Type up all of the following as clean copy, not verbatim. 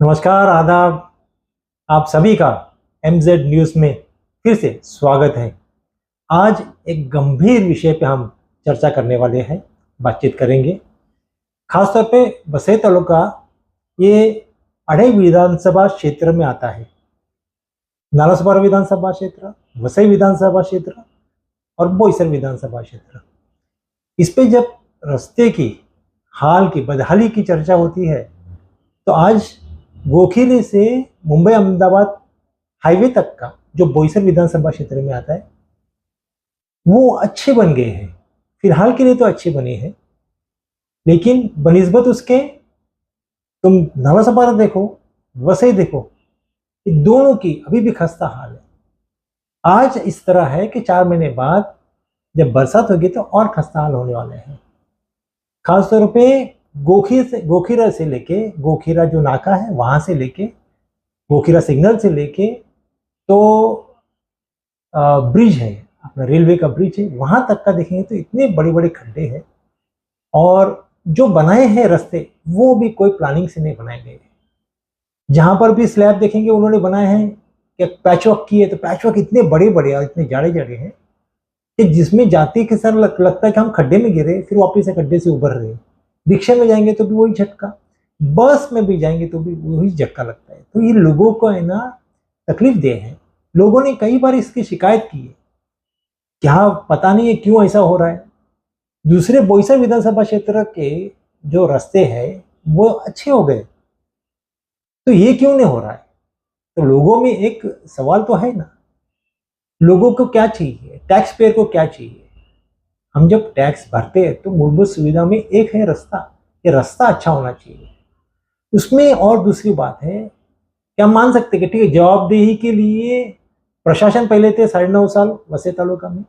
नमस्कार, आदाब। आप सभी का MZ न्यूज़ में फिर से स्वागत है। आज एक गंभीर विषय पे हम चर्चा करने वाले हैं, बातचीत करेंगे। खासतौर पे वसई तालुका ये अढ़ई विधानसभा क्षेत्र में आता है। नालासोपारा विधानसभा क्षेत्र, वसई विधानसभा क्षेत्र और बोईसर विधानसभा क्षेत्र। इस पे जब रास्ते की हाल की बदहाली की चर्चा होती है तो आज गोखीरे से मुंबई अहमदाबाद हाईवे तक का जो बोईसर विधानसभा क्षेत्र में आता है वो अच्छे बन गए हैं। फिलहाल के लिए तो अच्छे बने हैं, लेकिन बनिस्बत उसके तुम नालासोपारा देखो, वसई देखो, ये दोनों की अभी भी खस्ता हाल है। आज इस तरह है कि 4 महीने बाद जब बरसात होगी तो और खस्ता हाल होने वाले हैं। खासतौर पे गोखीरा से लेके, गोखीरा जो नाका है वहां से लेके, गोखीरा सिग्नल से लेके तो ब्रिज है, अपना रेलवे का ब्रिज है, वहां तक का देखेंगे तो इतने बड़े बड़े खड्डे हैं। और जो बनाए हैं रास्ते वो भी कोई प्लानिंग से नहीं बनाए गए। जहां पर भी स्लैब देखेंगे उन्होंने बनाए हैं कि पैचवर्क किए, तो पैचवर्क इतने बड़े बड़े और इतने जाड़े जाड़े हैं कि जिसमें जाते के सर लगता है कि हम खड्डे में गिरे, फिर वापस से खड्डे से उभर रहे। रिक्शा में जाएंगे तो भी वही झटका, बस में भी जाएंगे तो भी वही झटका लगता है। तो ये लोगों को है ना तकलीफ दे है। लोगों ने कई बार इसकी शिकायत की है, क्या पता नहीं है क्यों ऐसा हो रहा है। दूसरे बोईसर विधानसभा क्षेत्र के जो रास्ते हैं वो अच्छे हो गए, तो ये क्यों नहीं हो रहा है। तो लोगों में एक सवाल तो है ना, लोगों को क्या चाहिए, टैक्स पेयर को क्या चाहिए। हम जब टैक्स भरते हैं तो मूलभूत सुविधा में एक है रास्ता, ये रास्ता अच्छा होना चाहिए उसमें। और दूसरी बात है क्या मान सकते कि ठीक है, जवाबदेही के लिए प्रशासन पहले थे 9.5 साल वसई तालुका में,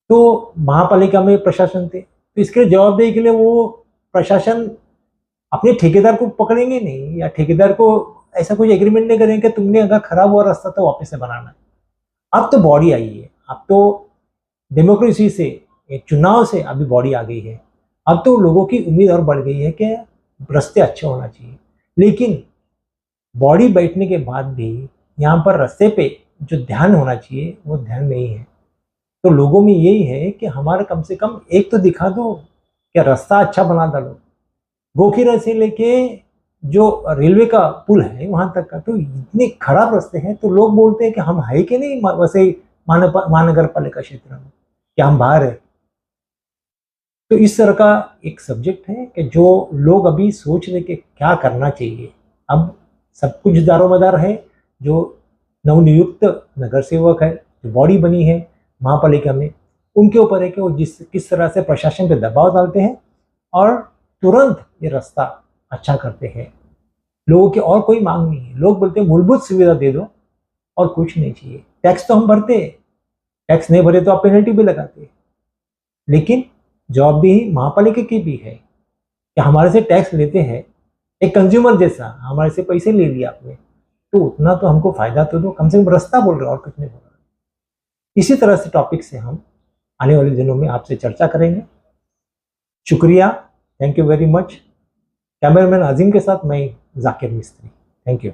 तो महापालिका में प्रशासन थे, तो इसके जवाबदेही के लिए वो प्रशासन अपने ठेकेदार को पकड़ेंगे नहीं, या ठेकेदार को ऐसा कोई एग्रीमेंट नहीं करेंगे कि तुमने अगर खराब हुआ रास्ता तो वापस से बनाना है। अब तो बॉडी आई है, अब तो डेमोक्रेसी से, एक चुनाव से अभी बॉडी आ गई है। अब तो लोगों की उम्मीद और बढ़ गई है कि रास्ते अच्छे होना चाहिए, लेकिन बॉडी बैठने के बाद भी यहाँ पर रास्ते पे जो ध्यान होना चाहिए वो ध्यान नहीं है। तो लोगों में यही है कि हमारा कम से कम एक तो दिखा दो कि रास्ता अच्छा बना डालो। गोखीरा से लेके जो रेलवे का पुल है वहां तक का तो इतने खराब रास्ते हैं, तो लोग बोलते हैं कि हम है कि नहीं वैसे महानगर पालिका क्षेत्र में, क्या हम बाहर है। तो इस तरह का एक सब्जेक्ट है कि जो लोग अभी सोच रहे कि क्या करना चाहिए। अब सब कुछ दारोमदार है, जो नवनियुक्त नगर सेवक है, जो बॉडी बनी है महापालिका में, उनके ऊपर है कि वो किस तरह से प्रशासन पे दबाव डालते हैं और तुरंत ये रास्ता अच्छा करते हैं। लोगों की और कोई मांग नहीं है। लोग बोलते हैं मूलभूत सुविधा दे दो और कुछ नहीं चाहिए। टैक्स तो हम भरते हैं, टैक्स नहीं भरे तो आप पेनल्टी भी लगाते हैं, लेकिन जवाबदेही महापालिका की भी है कि हमारे से टैक्स लेते हैं, एक कंज्यूमर जैसा हमारे से पैसे ले लिया आपने, तो उतना तो हमको फायदा तो दो, कम से कम रास्ता बोल रहे हो और कुछ नहीं बोल रहे। इसी तरह से टॉपिक से हम आने वाले दिनों में आपसे चर्चा करेंगे। शुक्रिया, thank you very much. Cameraman Azeem के साथ मैं जाकिर मिस्त्री, थैंक यू।